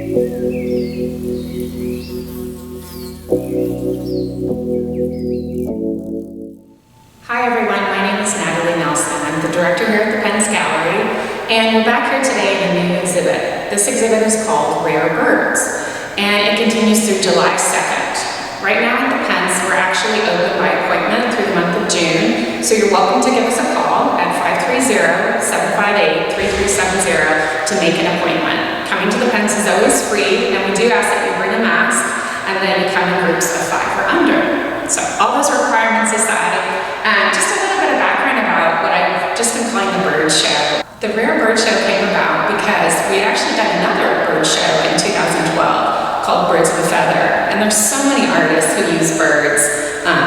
Hi everyone, my name is Natalie Nelson. I'm the director here at the Pence Gallery, and we're back here today in a new exhibit. This exhibit is called Rare Birds, and it continues through July 2nd. Right now at the Pence, we're actually open by appointment through the month of June, so you're welcome to give us a call at 530-758-3370 to make an appointment. Coming to the Pence is always free, and we do ask that you bring a mask, and then you come in groups of 5 or under. So all those requirements aside, just a little bit of background about what I've just been calling the bird show. The Rare Bird Show came about because we had actually done another bird show in 2012 called Birds of a Feather. And there's so many artists who use birds,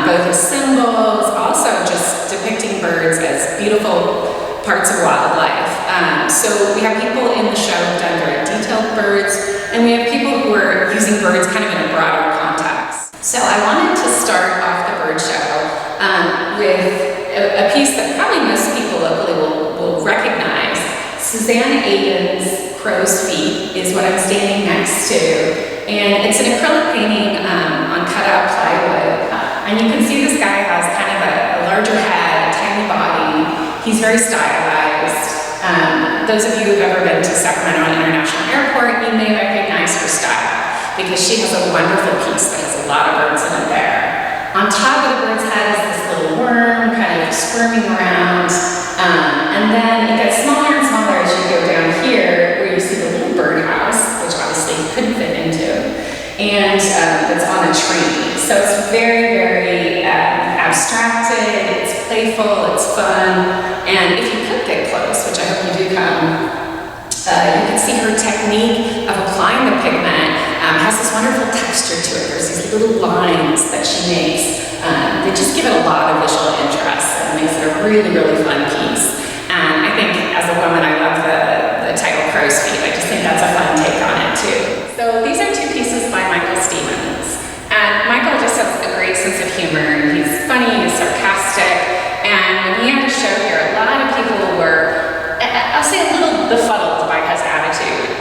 both as symbols, also just depicting birds as beautiful parts of wildlife. So we have people in the show who've done very detailed birds, and we have people who are using birds kind of in a broader context. So I wanted to start off the bird show with a piece that probably most people locally will recognize. Suzanne Adan's Crow's Feet is what I'm standing next to, and it's an acrylic painting on cutout plywood. And you can see this guy has kind of a larger head, a tiny body. He's very stylized. Those of you who've ever been to Sacramento International Airport, you may recognize her style, because she has a wonderful piece that has a lot of birds in it there. On top of the bird's head is this little worm kind of squirming around, and then it gets smaller and smaller as you go down here, where you see the little birdhouse, which obviously you couldn't fit into, and that's on a tree. So it's very, very abstracted, it's playful, it's fun, and if you could get close, which I hope you do come, you can see her technique of applying the pigment has this wonderful texture to it. There's these little lines that she makes. They just give it a lot of visual interest and makes it a really, really fun piece. And I think as a woman, I love the title Crow's Feet. I just think that's a fun take on it too. So these are 2 pieces by Michael Stevens. And Michael just has a great sense of humor. He's funny, he's sarcastic. And when he had a show here, a lot of people were, I'll say, a little befuddled by his attitude.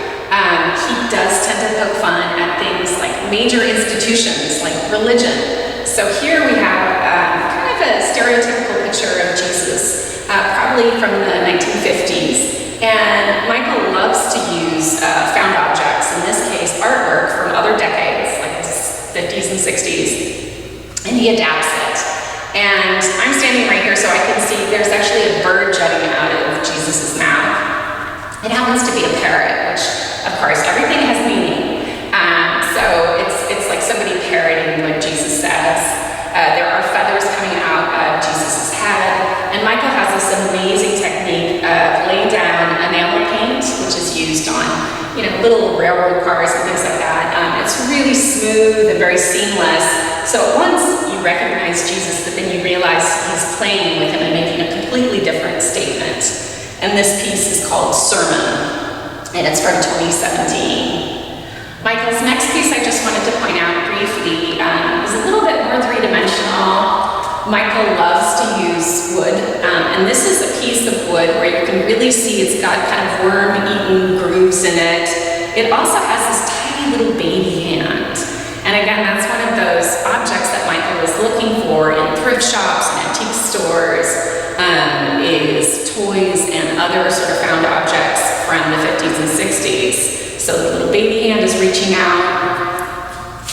He does tend to poke fun at things like major institutions like religion. So here we have kind of a stereotypical picture of Jesus, probably from the 1950s. And Michael loves to use found objects, in this case artwork from other decades, like the 50s and 60s, and he adapts it. And I'm standing right here so I can see there's actually a bird jutting out of Jesus' mouth. It happens to be a parrot, which, of course, everything has meaning. So it's like somebody parroting what Jesus says. There are feathers coming out of Jesus' head, and Michael has this amazing technique of laying down enamel paint, which is used on, little railroad cars and things like that. It's really smooth and very seamless. So at once you recognize Jesus, but then you realize he's playing with him and making a completely different statement. And this piece is called Sermon, and it's from 2017. Michael's next piece I just wanted to point out briefly is a little bit more three-dimensional. Michael loves to use wood, and this is a piece of wood where you can really see it's got kind of worm-eaten grooves in it. It also has this tiny little baby hand. And again, that's one of those objects that Michael was looking for in thrift shops and antique stores, is toys and other sort of found objects from the 50s and 60s. So the little baby hand is reaching out.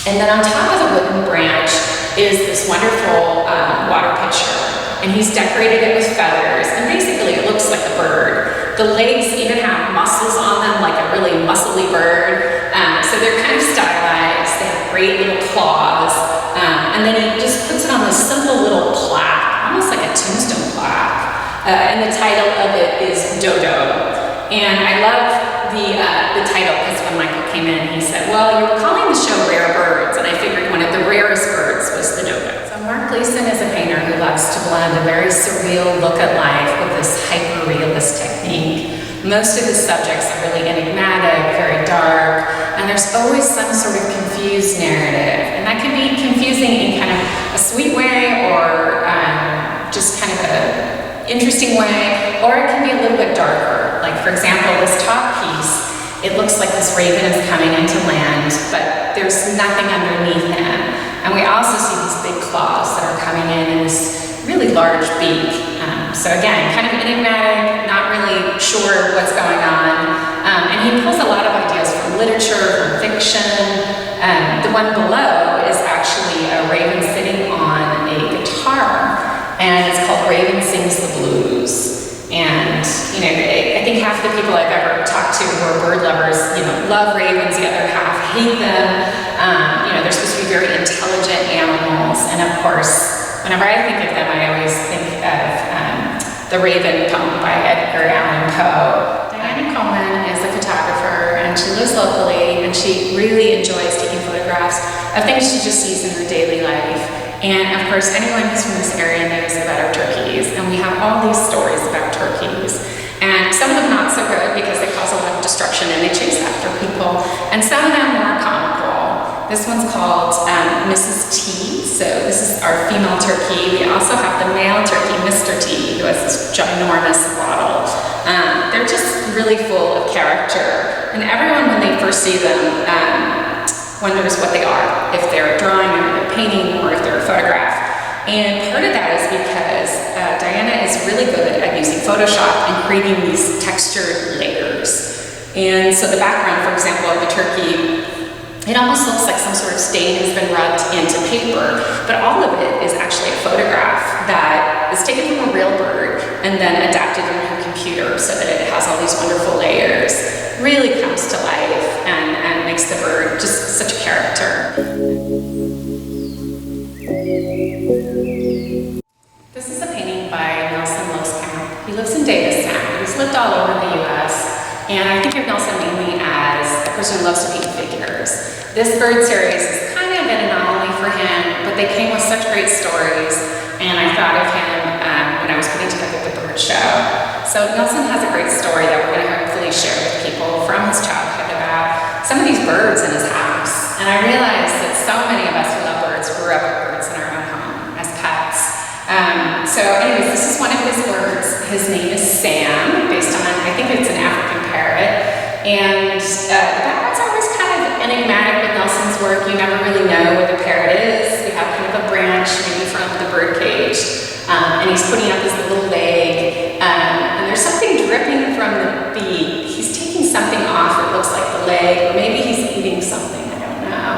And then on top of the wooden branch is this wonderful water pitcher. And he's decorated it with feathers, and basically it looks like a bird. The legs even have muscles on them, like a really muscly bird. So they're kind of stylized. They have great little claws. And then he just puts it on this simple little plaque, almost like a tombstone plaque. And the title of it is Dodo. And I love the title because when Michael came in, he said, well, you were calling the show Rare Birds, and I figured one of the rarest birds was the dodo. So Gleason is a painter who loves to blend a very surreal look at life with this hyper-realist technique. Most of his subjects are really enigmatic, very dark, and there's always some sort of confused narrative. And that can be confusing in kind of a sweet way or just kind of an interesting way, or it can be a little bit darker. Like, for example, this top piece It looks like this raven is coming into land, but there's nothing underneath him. And we also see these big claws that are coming in and this really large beak. So again, kind of enigmatic, not really sure what's going on. And he pulls a lot of ideas from literature, from fiction. The one below is actually a raven sitting on a guitar, and it's called Raven Sings the Blues. And, you know, I think half the people I've ever talked to who are bird lovers, you know, love ravens, the other half hate them. You know, they're supposed to be very intelligent animals, and of course, whenever I think of them, I always think of The Raven poem by Edgar Allan Poe. Coleman is a photographer, and she lives locally, and she really enjoys taking photographs of things she just sees in her daily life. And of course, anyone who's from this area knows about our turkeys, and we have all these stories about turkeys. And some of them not so good because they cause a lot of destruction and they chase after people, and some of them more comical. This one's called Mrs. T, so this is our female turkey. We also have the male turkey, Mr. T, who has this ginormous waddle. They're just really full of character, and everyone, when they first see them, wonders what they are, if they're a drawing or they're painting or if they're a photograph. And part of that is because Diana is really good at using Photoshop and creating these textured layers. And so the background, for example, of the turkey, it almost looks like some sort of stain has been rubbed into paper, but all of it is actually a photograph that is taken from a real bird and then adapted in her computer so that it has all these wonderful layers. Really comes to life and makes the bird just such a character. This is a painting by Loskamp. He lives in Davistown. He's lived all over the US, and I think of Nelson mainly as a person who loves to paint figures. This bird series is kind of an anomaly for him, but they came with such great stories, and I thought of him when I was putting together the bird show. So Nelson has a great story that we're going to hopefully share with people from his childhood about some of these birds in his house. And I realized that so many of us who love birds grew up with birds in our own home as pets. So anyways, this is one of his birds. His name is Sam, based on, I think it's an African parrot. And the background's always kind of enigmatic with Nelson's work. You never really know where the parrot is. You have kind of a branch, maybe from the bird cage. And he's putting out this little leg. And there's something dripping from the beak. He's taking something off, it looks like the leg, or maybe he's eating something, I don't know.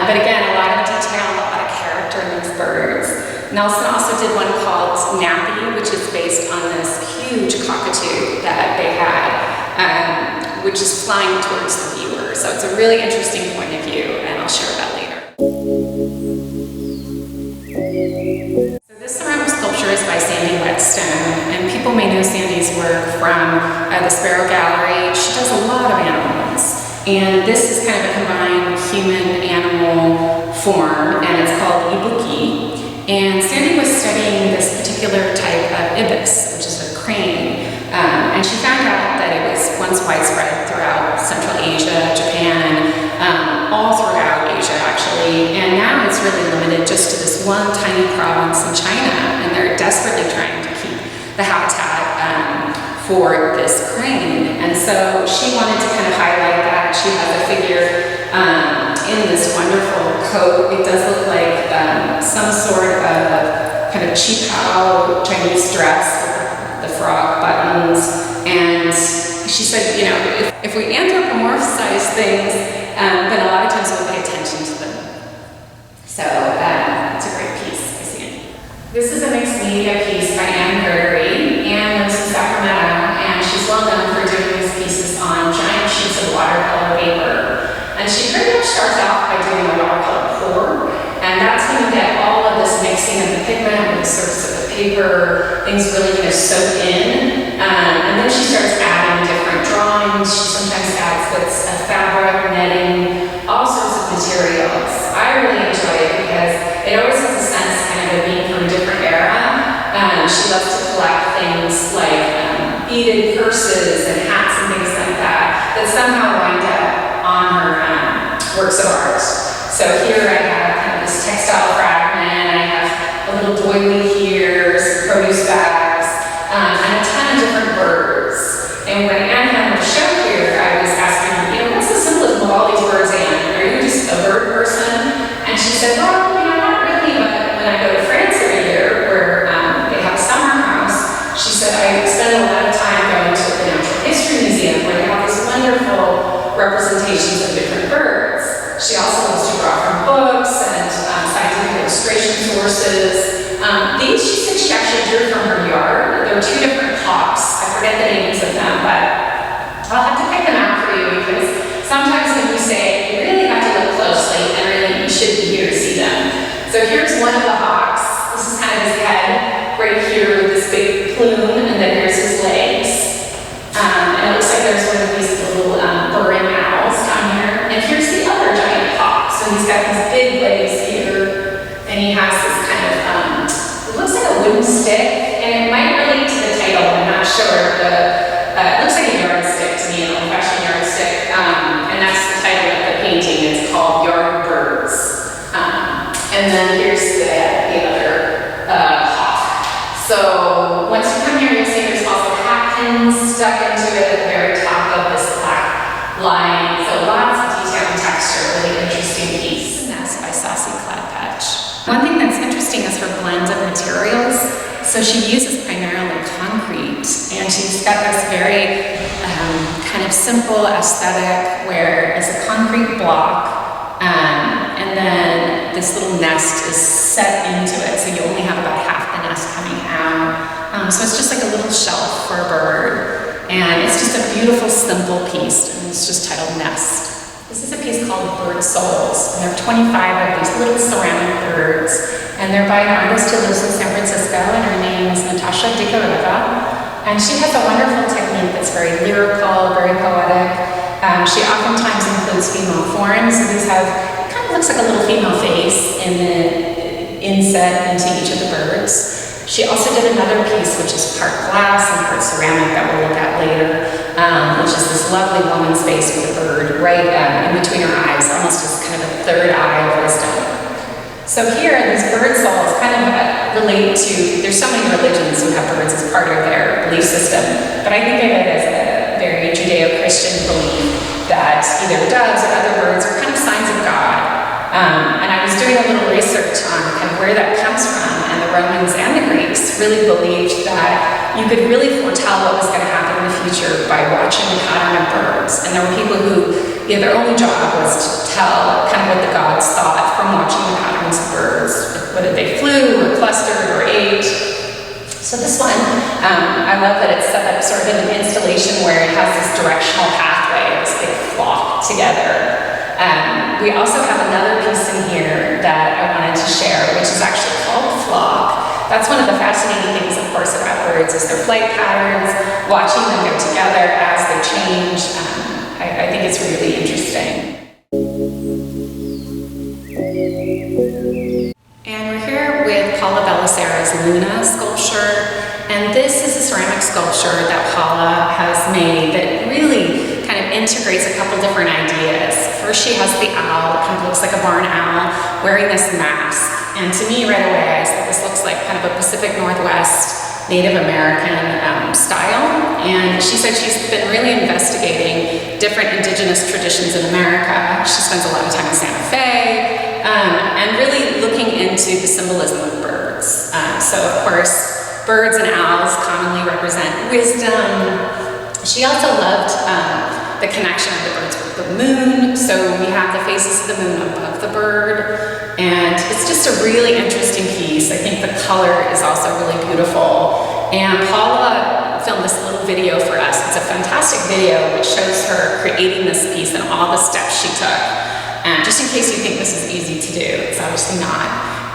But again, a lot of detail, a lot of character in these birds. Nelson also did one called Nappy, which is based on this huge cockatoo that they had, which is flying towards the viewer. So it's a really interesting point of view, and I'll share that later. So this ceramic sculpture is by Sandy Whetstone, and people may know Sandy's work from the Sparrow Gallery. She does a lot of animals, and this is kind of a combined human-animal form, and it's called ibuki. And Sandy was studying this particular type of ibis, which is a crane, and she found out that it was once widespread throughout Central Asia, Japan, all throughout Asia actually, and now it's really limited just to this one tiny province in China, and they're desperately trying to keep the habitat for this crane. And so she wanted to kind of highlight that. She has a figure in this wonderful coat. It does look like some sort of kind of qipao Chinese dress with the frog buttons. And she said, you know, if we anthropomorphize things, then a lot of times we'll pay attention to them. So it's a great piece, I see. This is a mixed media piece by Gregory. Anne lives in Sacramento, and she's well known for doing these pieces on giant sheets of watercolor paper. And she pretty much starts off by doing a watercolor pour, and that's when you get all of this mixing of the pigment with the surface of the paper, things really kind of soak in. And then she starts adding different drawings. She sometimes adds bits of fabric, netting, all sorts of materials. I really enjoy it because it always has a sense kind of being from a different era. She loves to collect things like beaded purses and hats and things like that somehow wind up on her works of art. So here I have kind of this textile fragment, I have a little doily here, some produce bags, and a ton of different birds. And when Anne had her show here, I was asking bird person. And she said, well, you know, not really, but when I go to France every year, where they have a summer house, she said, I spend a lot of time going to the Natural History Museum, where they have these wonderful representations of different birds. She also loves to draw from books and scientific illustration sources. These, she said, she actually drew from her yard. There are two different hawks. I forget the names of them, but I'll have to pick them out for you, because sometimes when you say, you really have to look closely, and really you should be here to see them. So here's one of the hawks. This is kind of his head right here with this big plume, and then here's his legs. And it looks like there's one of these little burrowing owls down here. And here's the other giant hawk. So he's got these big legs here, and he has this kind of, it looks like a wooden stick, and it might relate to the title, I'm not sure. It looks like a yardstick to me, an old-fashioned yardstick, and that's the title of the painting. It's called Yard Birds. And then here's the other hawk. So once you come here, you'll see there's also hat pins stuck into it at the very top of this black line. So lots of detail and texture, really interesting piece. And that's by Sasinun Kladpetch. One thing that's interesting is her blend of materials. So she uses primarily concrete, and she's got this very kind of simple aesthetic where it's a concrete block, and then this little nest is set into it, so you only have about half the nest coming out. So it's just like a little shelf for a bird, and it's just a beautiful, simple piece, and it's just titled Nest. This is a piece called Bird Souls, and there are 25 of these little ceramic birds, and they're by an artist who lives in San Francisco, and her name is Natasha Dikareva. And she has a wonderful technique that's very lyrical, very poetic. She oftentimes includes female forms, and these have, it kind of looks like a little female face in the inset into each of the birds. She also did another piece which is part glass and part ceramic that we'll look at later, which is this lovely woman's face with a bird right in between her eyes, almost as kind of a third eye of wisdom. So here, these bird souls kind of relate to, there's so many religions who have birds as part of their belief system, but I think of it as a very Judeo-Christian belief that either doves or other birds are kind of signs of God. And I was doing a little research on kind of where that comes from, and the Romans and the Greeks really believed that you could really foretell what was going to happen in the future by watching the pattern of birds. And there were people who, their only job was to tell kind of what the gods thought from watching the patterns of birds, whether they flew or clustered or ate. So this one, I love that it's set up sort of in an installation where it has this directional pathway, this big flock together. We also have another piece in here that I wanted to share, which is actually called Flock. That's one of the fascinating things, of course, about birds is their flight patterns, watching them go together as they change. I think it's really interesting. And we're here with Paula Bellacera's Luna sculpture, and this is a ceramic sculpture that Paula has made that really kind of integrates a couple different ideas. First, she has the owl, kind of looks like a barn owl, wearing this mask. And to me, right away, I said this looks like kind of a Pacific Northwest Native American style. And she said she's been really investigating different indigenous traditions in America. She spends a lot of time in Santa Fe, and really looking into the symbolism of birds. So of course, birds and owls commonly represent wisdom. She also loved the connection of the birds with the moon. So we have the faces of the moon above the bird. And it's just a really interesting piece. I think the color is also really beautiful. And Paula filmed this little video for us. It's a fantastic video which shows her creating this piece and all the steps she took. And just in case you think this is easy to do, it's obviously not.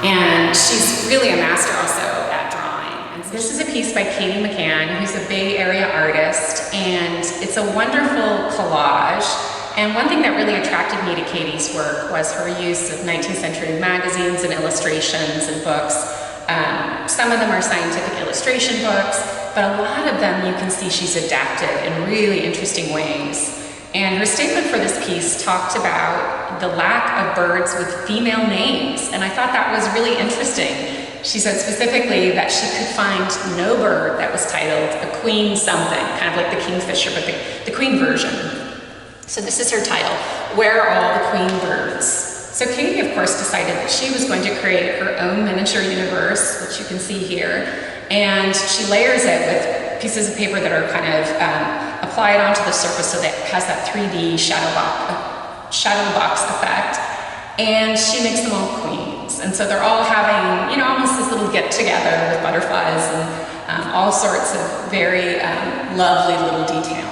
And she's really a master also at drawing. And this is a piece by McCann, who's a Bay Area artist, and it's a wonderful collage. And one thing that really attracted me to Katie's work was her use of 19th century magazines and illustrations and books. Some of them are scientific illustration books, but a lot of them you can see she's adapted in really interesting ways. And her statement for this piece talked about the lack of birds with female names, and I thought that was really interesting. She said specifically that she could find no bird that was titled a queen something, kind of like the kingfisher, but the queen version. So this is her title, Where Are All the Queen Birds? So Katie, of course, decided that she was going to create her own miniature universe, which you can see here, and she layers it with pieces of paper that are kind of applied onto the surface so that it has that 3D shadow box effect, and she makes them all queens. And so they're all having, you know, almost this little get-together with butterflies and all sorts of very lovely little details.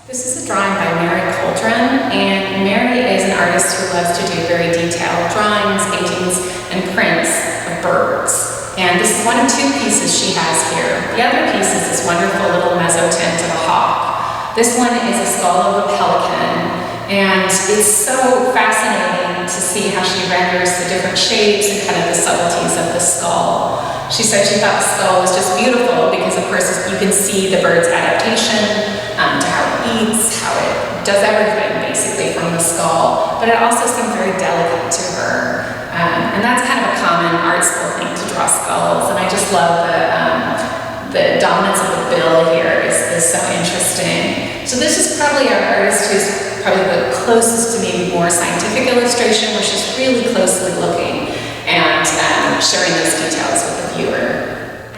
This is a drawing by Mary Coldren, and Mary is an artist who loves to do very detailed drawings, paintings, and prints of birds. And this is one of two pieces she has here. The other piece is this wonderful little mezzotint of a hawk. This one is a skull of a pelican, and it's so fascinating to see how she renders the different shapes and kind of the subtleties of the skull. She said she thought the skull was just beautiful because, of course, you can see the bird's adaptation to how it eats, how it does everything, basically, from the skull. But it also seemed very delicate to her. And that's kind of a common art school thing to draw skulls. And I just love the dominance of the bill here is so interesting. So this is probably our artist who's probably the closest to maybe more scientific illustration, where she's really closely looking and sharing those details with the viewer.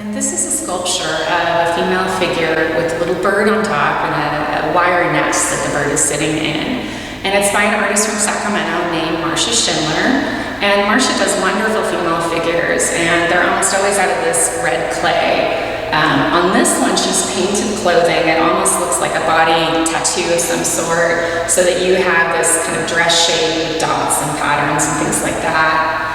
And this is a sculpture of a female figure with a little bird on top and a wire nest that the bird is sitting in. And it's by an artist from Sacramento named Marsha Schindler. And Marsha does wonderful female figures, and they're almost always out of this red clay. On this one, she's painted clothing. It almost looks like a body tattoo of some sort, so that you have this kind of dress shape with dots and patterns and things like that.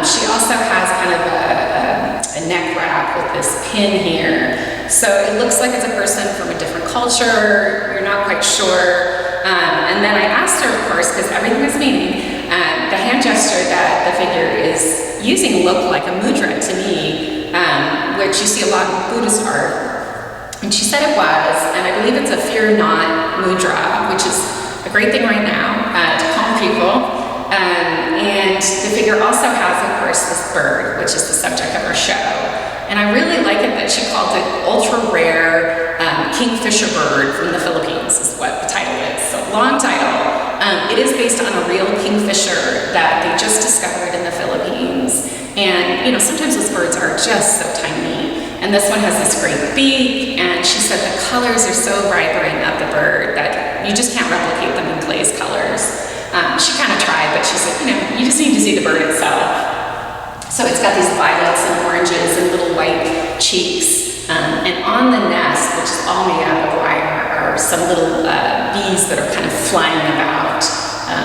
She also has kind of a neck wrap with this pin here. So it looks like it's a person from a different culture. You're not quite sure. And then I asked her, of course, because everything is meaning, the hand gesture that the figure is using looked like a mudra to me, which you see a lot in Buddhist art. And she said it was, and I believe it's a fear not mudra, which is a great thing right now to calm people. And the figure also has, of course, this bird, which is the subject of our show. And I really like it that she called it ultra rare kingfisher bird from the Philippines, is what the title is. So long title. It is based on a real kingfisher that they just discovered in the Philippines. And, you know, sometimes those birds are just so tiny. And this one has this great beak, and she said the colors are so vibrant of the bird that you just can't replicate them in glaze colors. She kind of tried, but she said, you know, you just need to see the bird itself. So it's got these violets and oranges and little white cheeks. And on the nest, which is all made out of wire, are some little bees that are kind of flying about.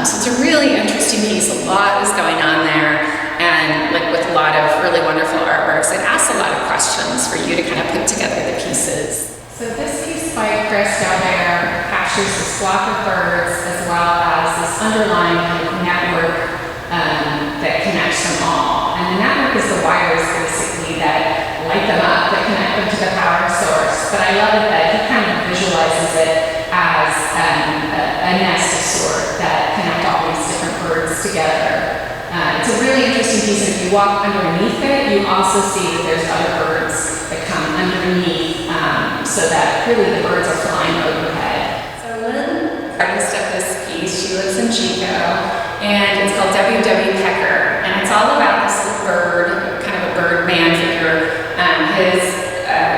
So it's a really interesting piece. A lot is going on there. And like with a lot of really wonderful artworks, it asks a lot of questions for you to kind of put together the pieces. So this piece by Daubert captures this flock of birds as well as this underlying kind of network that connects them all. And the network is the wires basically that light them up, that connect them to the power source. But I love it that he kind of visualizes it as a nest of sorts that connect all these different birds together. It's a really interesting piece, and if you walk underneath it, you also see that there's other birds that come underneath, so that really the birds are flying overhead. So Lynn, artist of this piece, she lives in Chico, and it's called W.W. Pecker, and it's all about this little bird, kind of a bird man figure, his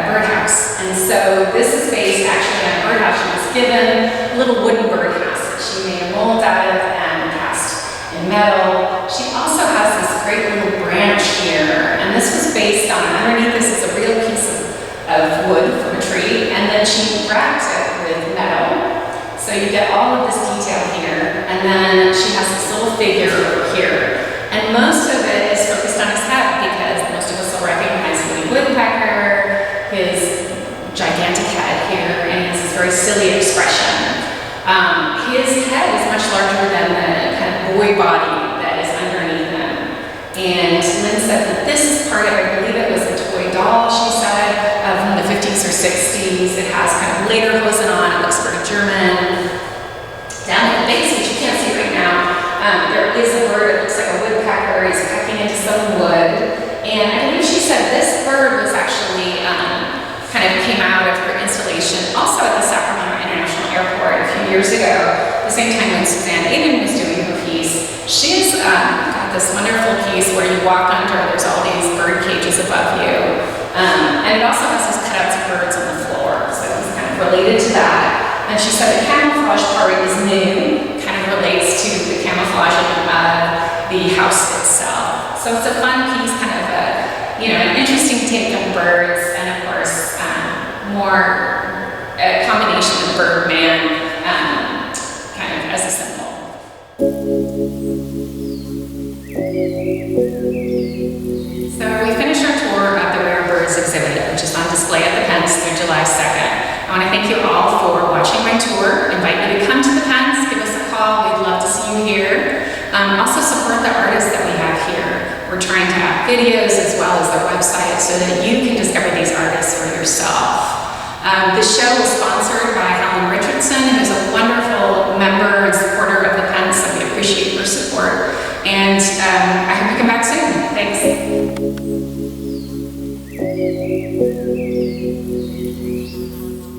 birdhouse. And so this is based actually on a birdhouse. She was given a little wooden birdhouse that she made a mold out of and cast in metal. She also has this great little branch here, and this was based on, underneath this is a real piece of wood from a tree, and then she wrapped it with metal. So you get all of this detail here, and then she has this little figure over here. And most of it is focused on his head, because most of us will recognize Woody Woodpecker, his gigantic head here, and he has this very silly expression. His head is much larger than the kind of boy body that is underneath him. And Lynn said that this is part of, I believe it was a toy doll, she said, from the 50s or 60s. It has kind of lederhosen on, it looks very German. Down at the base, which you can't see right now, there is a bird, it looks like a woodpecker, he's pecking into some wood. And I believe she said this bird was actually kind of came out of her installation also at the Sacramento International Airport a few years ago, the same time when Suzanne Adan was doing her piece. She's got this wonderful piece where you walk under, there's all these bird cages above you. And it also has these cutouts of birds on the floor, so it's kind of related to that. And she said the camouflage part is new, kind of relates to the camouflaging of the house itself. So it's a fun piece, kind of an interesting take on birds, and of course, a combination of Birdman kind of as a symbol. So we finished our tour of the Rare Birds exhibit, which is on display at the Pence through July 2nd. I want to thank you all for watching my tour. Invite you to come to the Pence, give us a call. We'd love to see you here. Also support the artists that we have here. We're trying to have videos as well as their website so that you can discover these artists for yourself. This show was sponsored by Helen Richardson, who's a wonderful member and supporter of the Pence, and we appreciate your support. And I hope you come back soon. Thanks.